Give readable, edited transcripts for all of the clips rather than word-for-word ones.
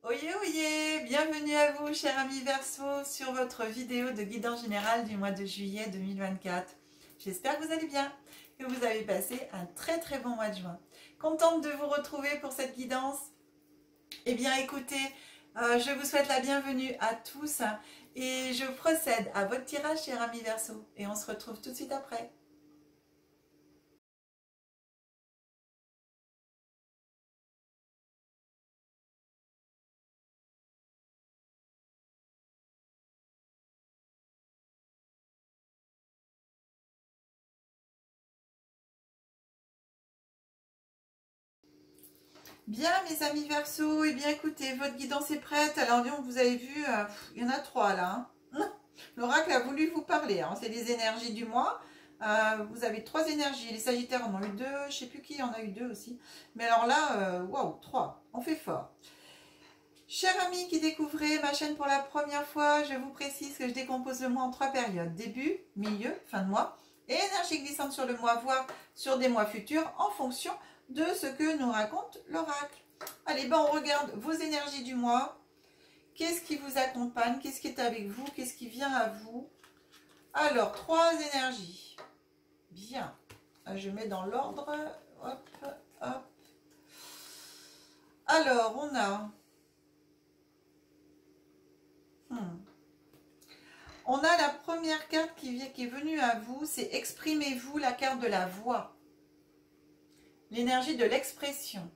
Oyez, oyez, bienvenue à vous, chers amis Verseau, sur votre vidéo de guidance générale du mois de juillet 2024. J'espère que vous allez bien, que vous avez passé un très bon mois de juin. Contente de vous retrouver pour cette guidance. Eh bien, écoutez, je vous souhaite la bienvenue à tous et je procède à votre tirage, chers amis Verseau, et on se retrouve tout de suite après. Bien, mes amis Verseau, eh bien écoutez, votre guidance est prête. Alors, donc, vous avez vu, il y en a 3 là. Hein. L'oracle a voulu vous parler. Hein. C'est les énergies du mois. Vous avez 3 énergies. Les Sagittaires en ont eu 2. Je ne sais plus qui en a eu 2 aussi. Mais alors là, waouh, 3. On fait fort. Chers amis qui découvrez ma chaîne pour la première fois, je vous précise que je décompose le mois en 3 périodes. Début, milieu, fin de mois. Et énergie glissante sur le mois, voire sur des mois futurs en fonction de ce que nous raconte l'oracle. Allez, on regarde vos énergies du mois. Qu'est-ce qui vous accompagne? Qu'est-ce qui est avec vous? Qu'est-ce qui vient à vous? Alors, 3 énergies. Bien. Je mets dans l'ordre. Hop, hop. Alors, on a... On a la première carte qui est venue à vous, c'est exprimez-vous, la carte de la voix. L'énergie de l'expression.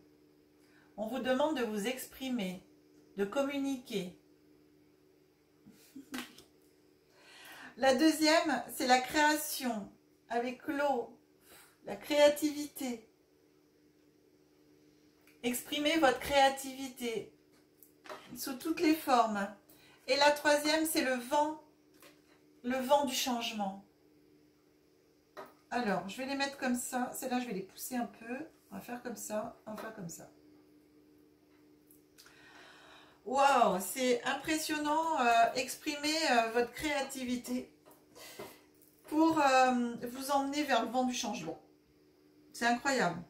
On vous demande de vous exprimer, de communiquer. La deuxième, c'est la création, avec l'eau, la créativité. Exprimez votre créativité sous toutes les formes. Et la troisième, c'est le vent du changement. Alors, je vais les mettre comme ça. Celles-là, je vais les pousser un peu. On va faire comme ça, on va faire comme ça. Waouh, c'est impressionnant. Exprimer votre créativité pour vous emmener vers le vent du changement. C'est incroyable.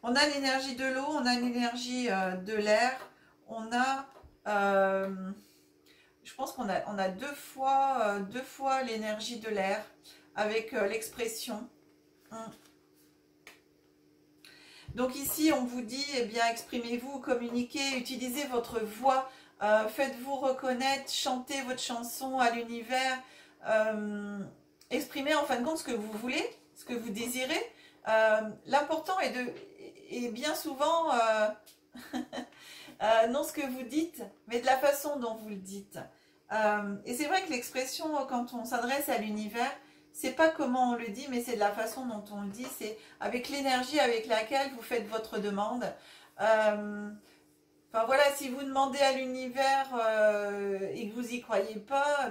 On a l'énergie de l'eau, on a l'énergie de l'air, on a... je pense qu'on a deux fois l'énergie de l'air avec l'expression. Donc ici, on vous dit, eh bien, exprimez-vous, communiquez, utilisez votre voix, faites-vous reconnaître, chantez votre chanson à l'univers, exprimez en fin de compte ce que vous voulez, ce que vous désirez. L'important est bien souvent non ce que vous dites, mais de la façon dont vous le dites. Et c'est vrai que l'expression, quand on s'adresse à l'univers, c'est pas comment on le dit, mais c'est de la façon dont on le dit, c'est avec l'énergie avec laquelle vous faites votre demande. Enfin voilà, si vous demandez à l'univers et que vous y croyez pas,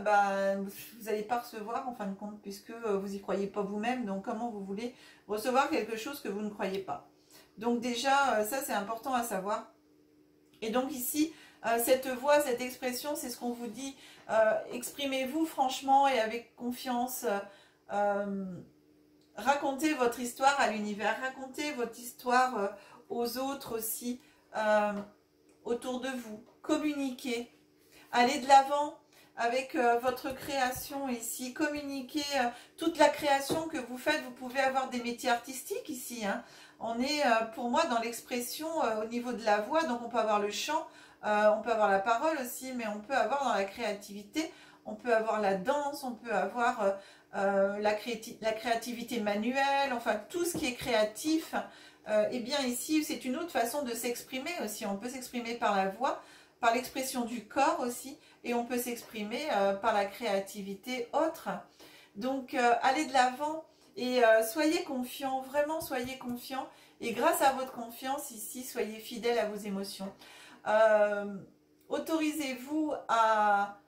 vous n'allez pas recevoir en fin de compte, puisque vous y croyez pas vous-même, donc comment vous voulez recevoir quelque chose que vous ne croyez pas? Donc déjà, ça c'est important à savoir. Et donc ici, cette voix, cette expression, c'est ce qu'on vous dit. Exprimez-vous franchement et avec confiance. Racontez votre histoire à l'univers. Racontez votre histoire aux autres aussi, autour de vous. Communiquez. Allez de l'avant avec votre création ici. Communiquez toute la création que vous faites. Vous pouvez avoir des métiers artistiques ici, hein. On est pour moi dans l'expression au niveau de la voix, donc on peut avoir le chant, on peut avoir la parole aussi, mais on peut avoir dans la créativité, on peut avoir la danse, on peut avoir la créativité manuelle, enfin tout ce qui est créatif. Et bien ici c'est une autre façon de s'exprimer aussi. On peut s'exprimer par la voix, par l'expression du corps aussi, et on peut s'exprimer par la créativité autre. Donc allez de l'avant. Et soyez confiants, vraiment soyez confiants. Et grâce à votre confiance ici, soyez fidèles à vos émotions. Autorisez-vous à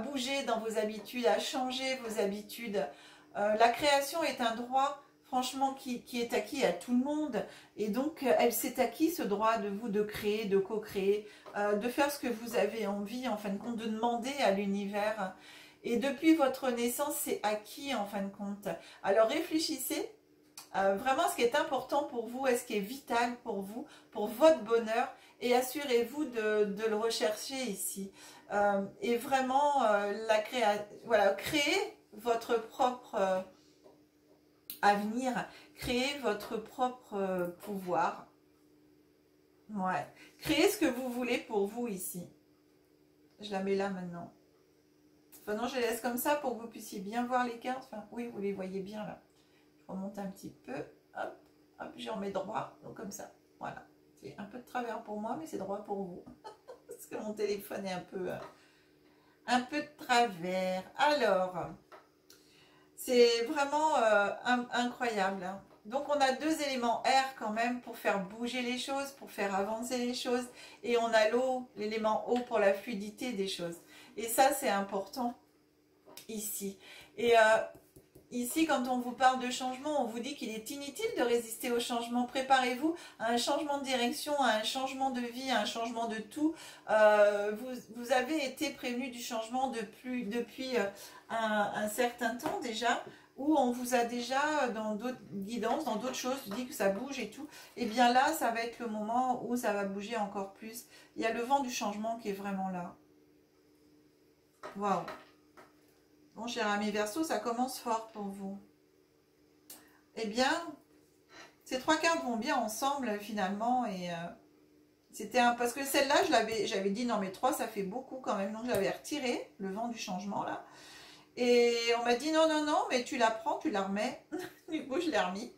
bouger dans vos habitudes, à changer vos habitudes. La création est un droit, franchement, qui est acquis à tout le monde. Et donc, elle s'est acquis ce droit de vous de créer, de co-créer, de faire ce que vous avez envie, en fin de compte, de demander à l'univers. Et depuis votre naissance, c'est acquis en fin de compte. Alors réfléchissez vraiment ce qui est important pour vous et ce qui est vital pour vous, pour votre bonheur, et assurez-vous de le rechercher ici. Et vraiment, voilà, créer votre propre avenir, créer votre propre pouvoir. Ouais. Créez ce que vous voulez pour vous ici. Je la mets là maintenant. Enfin non, je les laisse comme ça pour que vous puissiez bien voir les cartes. Enfin, oui, vous les voyez bien là. Je remonte un petit peu. Hop, hop, j'en mets droit. Donc comme ça. Voilà. C'est un peu de travers pour moi, mais c'est droit pour vous. Parce que mon téléphone est un peu de travers. Alors, c'est vraiment incroyable. Hein. Donc on a deux éléments air quand même pour faire bouger les choses, pour faire avancer les choses. Et on a l'eau, l'élément eau pour la fluidité des choses. Et ça c'est important ici. Et ici quand on vous parle de changement, on vous dit qu'il est inutile de résister au changement. Préparez-vous à un changement de direction, à un changement de vie, à un changement de tout. Vous avez été prévenu du changement depuis un certain temps déjà, où on vous a déjà, dans d'autres guidances, dans d'autres choses, dit que ça bouge et tout, et bien là, ça va être le moment où ça va bouger encore plus. Il y a le vent du changement qui est vraiment là. Waouh! Bon, cher ami Verseau, ça commence fort pour vous. Eh bien, ces trois cartes vont bien ensemble, finalement, et c'était parce que celle-là, j'avais dit, non mais 3, ça fait beaucoup quand même, donc j'avais retiré le vent du changement, là. Et on m'a dit non, non, non, mais tu la prends, tu la remets. Du coup, je l'ai remis.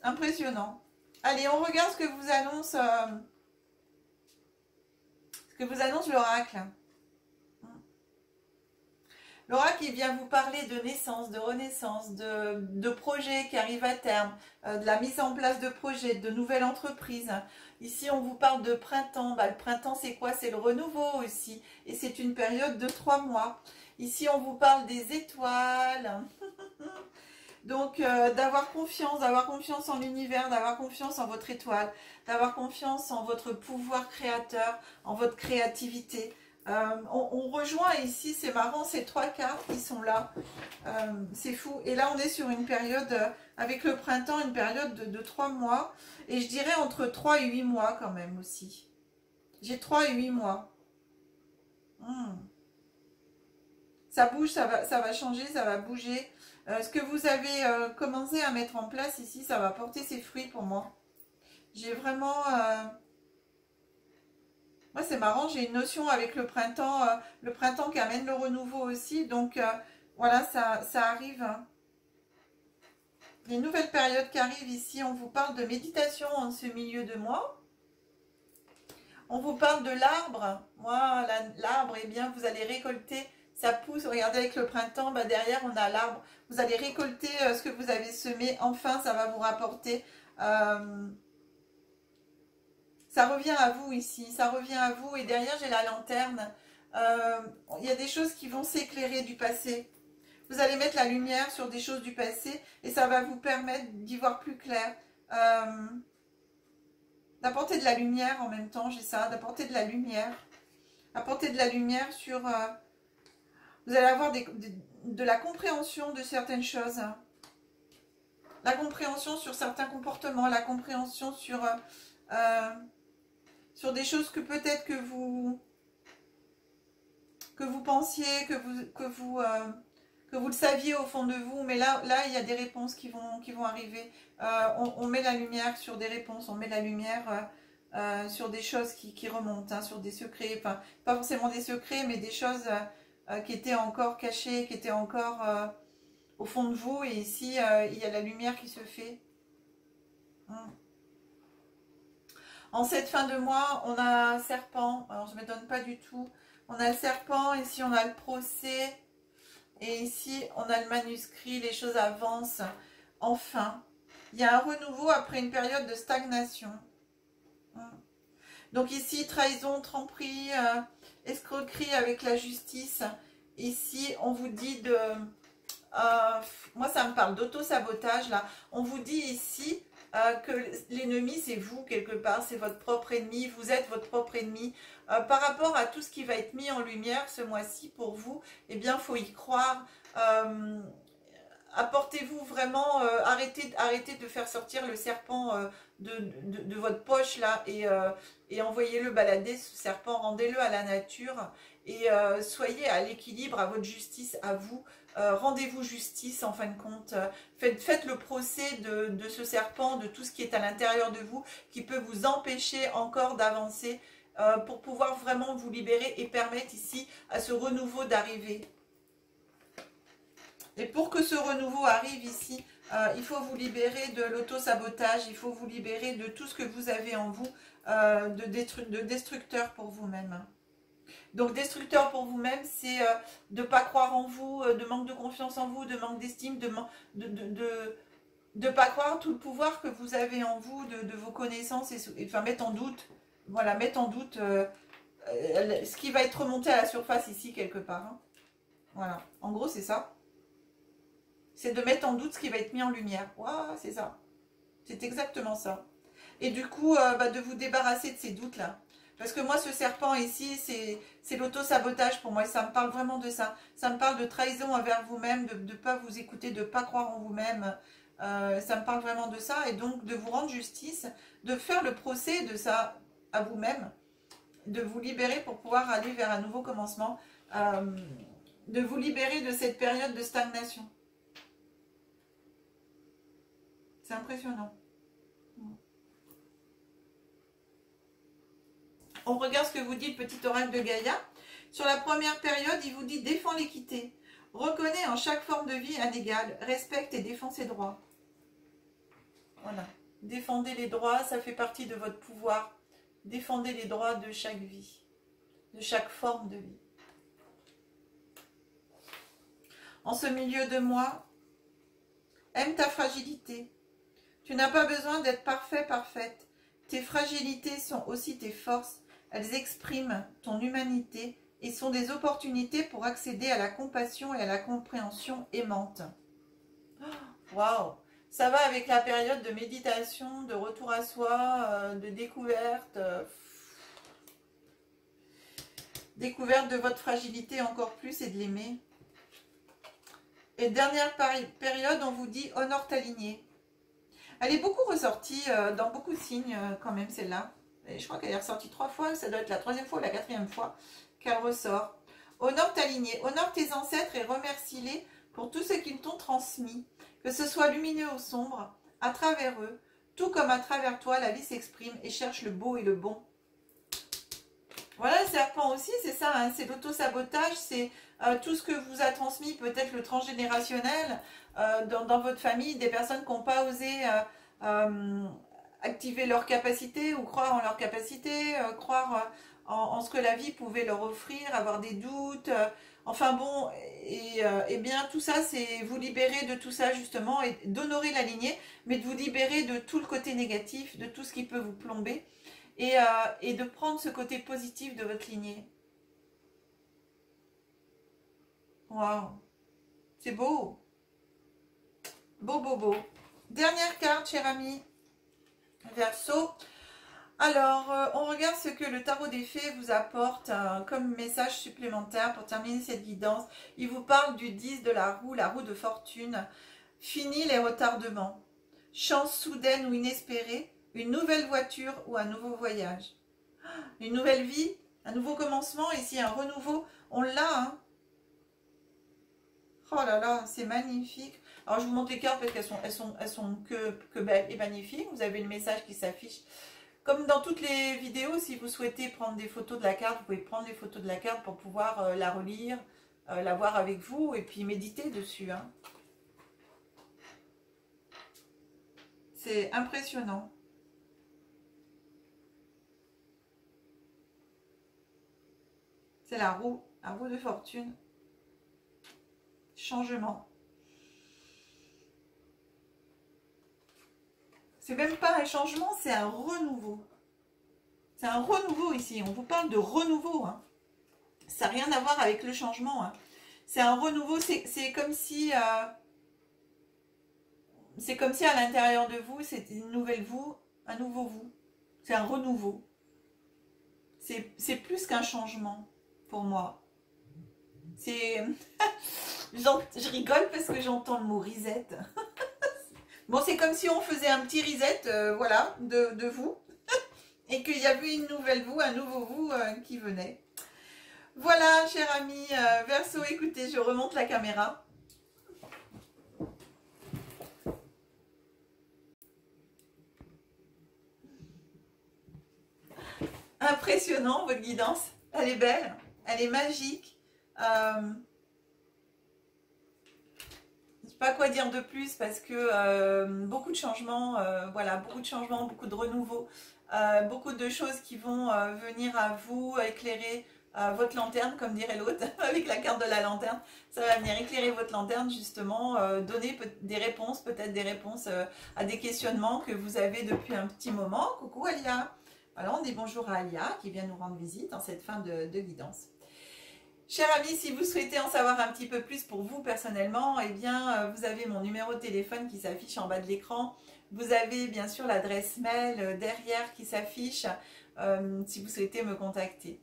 Impressionnant. Allez, on regarde ce que vous annonce l'oracle. L'oracle, il vient vous parler de naissance, de renaissance, de projets qui arrivent à terme, de la mise en place de projets, de nouvelles entreprises. Ici, on vous parle de printemps. Bah, le printemps, c'est quoi? C'est le renouveau aussi. Et c'est une période de 3 mois. Ici, on vous parle des étoiles. Donc, d'avoir confiance en l'univers, d'avoir confiance en votre étoile, d'avoir confiance en votre pouvoir créateur, en votre créativité. On rejoint ici, c'est marrant, ces trois cartes qui sont là. C'est fou. Et là, on est sur une période, avec le printemps, une période de 3 mois. Et je dirais entre 3 et 8 mois quand même aussi. J'ai 3 et 8 mois. Ça bouge, ça va changer, ça va bouger. Ce que vous avez commencé à mettre en place ici, ça va porter ses fruits pour moi. J'ai vraiment... Moi, c'est marrant, j'ai une notion avec le printemps qui amène le renouveau aussi. Donc, voilà, ça arrive. Hein. Il y a une nouvelle période qui arrive ici. On vous parle de méditation en ce milieu de mois. On vous parle de l'arbre. Moi, l'arbre, eh bien, vous allez récolter... Ça pousse, regardez avec le printemps, bah derrière on a l'arbre. Vous allez récolter ce que vous avez semé. Enfin, ça va vous rapporter. Ça revient à vous ici. Ça revient à vous. Et derrière, j'ai la lanterne. Il y a des choses qui vont s'éclairer du passé. Vous allez mettre la lumière sur des choses du passé. Et ça va vous permettre d'y voir plus clair. D'apporter de la lumière en même temps. J'ai ça. D'apporter de la lumière. Apporter de la lumière sur... vous allez avoir de la compréhension de certaines choses. La compréhension sur certains comportements. La compréhension sur des choses que peut-être que vous pensiez, que vous le saviez au fond de vous. Mais là il y a des réponses qui vont arriver. On met la lumière sur des réponses. On met la lumière sur des choses qui remontent. Hein, sur des secrets. Enfin, pas forcément des secrets, mais des choses... qui était encore caché, qui était encore au fond de vous. Et ici, il y a la lumière qui se fait. En cette fin de mois, on a un serpent. Alors, je ne me donne pas du tout. On a le serpent. Ici, on a le procès. Et ici, on a le manuscrit. Les choses avancent. Enfin, il y a un renouveau après une période de stagnation. Donc ici, trahison, tromperie, escroquerie avec la justice. Ici, on vous dit de... moi, ça me parle d'auto-sabotage, là. On vous dit ici que l'ennemi, c'est vous, quelque part. C'est votre propre ennemi. Vous êtes votre propre ennemi. Par rapport à tout ce qui va être mis en lumière ce mois-ci pour vous, eh bien, il faut y croire. apportez-vous vraiment, arrêtez de faire sortir le serpent de votre poche là et envoyez-le balader, ce serpent, rendez-le à la nature et soyez à l'équilibre, à votre justice, à vous. Rendez-vous justice en fin de compte. Faites le procès de ce serpent, de tout ce qui est à l'intérieur de vous, qui peut vous empêcher encore d'avancer pour pouvoir vraiment vous libérer et permettre ici à ce renouveau d'arriver. Et pour que ce renouveau arrive ici, il faut vous libérer de l'auto-sabotage, il faut vous libérer de tout ce que vous avez en vous, de destructeur pour vous-même. Donc destructeur pour vous-même, c'est de ne pas croire en vous, de manque de confiance en vous, de manque d'estime, de ne pas croire tout le pouvoir que vous avez en vous, de vos connaissances, enfin mettre en doute, voilà, mettre en doute ce qui va être remonté à la surface ici quelque part. Hein. Voilà, en gros c'est ça. C'est de mettre en doute ce qui va être mis en lumière. Waouh, c'est ça. C'est exactement ça. Et du coup, de vous débarrasser de ces doutes-là. Parce que moi, ce serpent ici, c'est l'auto-sabotage pour moi. Et ça me parle vraiment de ça. Ça me parle de trahison envers vous-même, de ne pas vous écouter, de ne pas croire en vous-même. Ça me parle vraiment de ça. Et donc, de vous rendre justice, de faire le procès de ça à vous-même, de vous libérer pour pouvoir aller vers un nouveau commencement, de vous libérer de cette période de stagnation. C'est impressionnant. On regarde ce que vous dit le petit oracle de Gaïa. Sur la première période, il vous dit « Défends l'équité. Reconnais en chaque forme de vie un égal. Respecte et défends ses droits. » Voilà. Défendez les droits, ça fait partie de votre pouvoir. Défendez les droits de chaque vie, de chaque forme de vie. En ce milieu de moi, aime ta fragilité. Tu n'as pas besoin d'être parfait, parfaite. Tes fragilités sont aussi tes forces. Elles expriment ton humanité et sont des opportunités pour accéder à la compassion et à la compréhension aimante. Waouh! Ça va avec la période de méditation, de retour à soi, de découverte. Découverte de votre fragilité encore plus et de l'aimer. Et dernière période, on vous dit honore ta lignée. Elle est beaucoup ressortie dans beaucoup de signes quand même celle-là. Je crois qu'elle est ressortie 3 fois, ça doit être la 3e fois ou la 4e fois qu'elle ressort. Honore ta lignée, honore tes ancêtres et remercie-les pour tout ce qu'ils t'ont transmis. Que ce soit lumineux ou sombre, à travers eux, tout comme à travers toi, la vie s'exprime et cherche le beau et le bon. Voilà, le serpent aussi, c'est ça, hein, c'est l'auto-sabotage, c'est tout ce que vous a transmis, peut-être le transgénérationnel, dans votre famille, des personnes qui n'ont pas osé activer leurs capacités ou croire en leurs capacités, croire en ce que la vie pouvait leur offrir, avoir des doutes. Enfin bon, et bien tout ça, c'est vous libérer de tout ça justement et d'honorer la lignée, mais de vous libérer de tout le côté négatif, de tout ce qui peut vous plomber et de prendre ce côté positif de votre lignée. Waouh, c'est beau. Beau, beau, beau. Dernière carte, cher ami. Verseau. Alors, on regarde ce que le tarot des fées vous apporte comme message supplémentaire pour terminer cette guidance. Il vous parle du 10 de la roue de fortune. Fini les retardements. Chance soudaine ou inespérée, une nouvelle voiture ou un nouveau voyage. Une nouvelle vie, un nouveau commencement, ici un renouveau. On l'a, hein. Oh là là, c'est magnifique. Alors, je vous montre les cartes parce qu'elles sont que belles et magnifiques. Vous avez le message qui s'affiche. Comme dans toutes les vidéos, si vous souhaitez prendre des photos de la carte, vous pouvez prendre des photos de la carte pour pouvoir la relire, la voir avec vous et puis méditer dessus. Hein. C'est impressionnant. C'est la roue de fortune. Changement. C'est même pas un changement, c'est un renouveau. C'est un renouveau ici. On vous parle de renouveau. Hein. Ça n'a rien à voir avec le changement. Hein. C'est un renouveau. C'est comme si... c'est comme si à l'intérieur de vous, c'est une nouvelle vous, un nouveau vous. C'est un renouveau. C'est plus qu'un changement pour moi. Je rigole parce que j'entends le mot reset. Bon, c'est comme si on faisait un petit reset, voilà, de vous. Et qu'il y avait une nouvelle vous, un nouveau vous qui venait. Voilà, cher ami, Verseau, écoutez, je remonte la caméra. Impressionnant, votre guidance. Elle est belle, elle est magique. Je ne sais pas quoi dire de plus parce que beaucoup de changements, voilà, beaucoup de changements, beaucoup de renouveau, beaucoup de choses qui vont venir à vous éclairer votre lanterne, comme dirait l'autre, avec la carte de la lanterne. Ça va venir éclairer votre lanterne, justement, donner des réponses, peut-être des réponses à des questionnements que vous avez depuis un petit moment. Coucou Alia. Voilà, on dit bonjour à Alia qui vient nous rendre visite en cette fin de guidance. Chers amis, si vous souhaitez en savoir un petit peu plus pour vous personnellement, eh bien, vous avez mon numéro de téléphone qui s'affiche en bas de l'écran. Vous avez bien sûr l'adresse mail derrière qui s'affiche si vous souhaitez me contacter.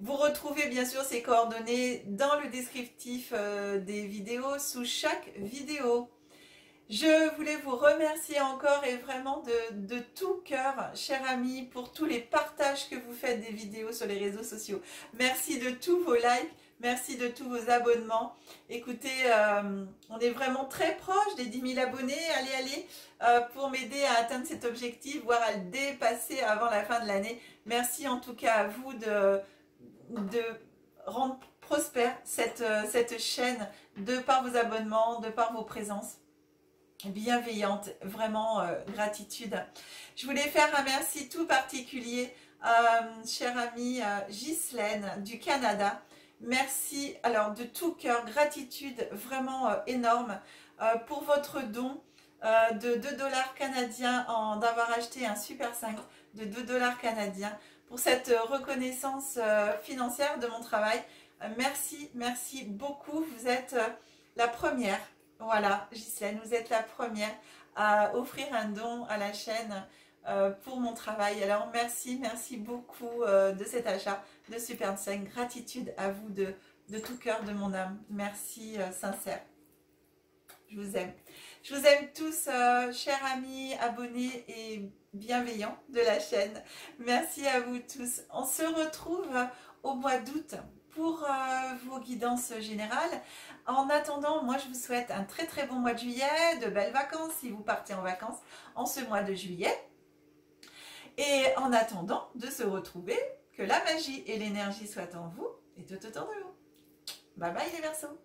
Vous retrouvez bien sûr ces coordonnées dans le descriptif des vidéos, sous chaque vidéo. Je voulais vous remercier encore et vraiment de tout cœur, chers amis, pour tous les partages que vous faites des vidéos sur les réseaux sociaux. Merci de tous vos likes, merci de tous vos abonnements. Écoutez, on est vraiment très proche des 10 000 abonnés. Allez, pour m'aider à atteindre cet objectif, voire à le dépasser avant la fin de l'année. Merci en tout cas à vous de rendre prospère cette chaîne de par vos abonnements, de par vos présences bienveillante, vraiment gratitude. Je voulais faire un merci tout particulier chère amie Ghislaine du Canada. Merci alors de tout cœur, gratitude vraiment énorme pour votre don de 2 $ canadiens, d'avoir acheté un Super 5 de 2 $ canadiens pour cette reconnaissance financière de mon travail. Merci, merci beaucoup. Vous êtes la première. Voilà, Ghislaine, vous êtes la première à offrir un don à la chaîne pour mon travail. Alors merci, merci beaucoup de cet achat de Super 5. Gratitude à vous de tout cœur, de mon âme. Merci sincère. Je vous aime. Je vous aime tous, chers amis, abonnés et bienveillants de la chaîne. Merci à vous tous. On se retrouve au mois d'août pour vos guidances générales. En attendant, moi je vous souhaite un très très bon mois de juillet, de belles vacances si vous partez en vacances en ce mois de juillet. Et en attendant de se retrouver, que la magie et l'énergie soient en vous et tout autour de vous. Bye bye les Verseaux.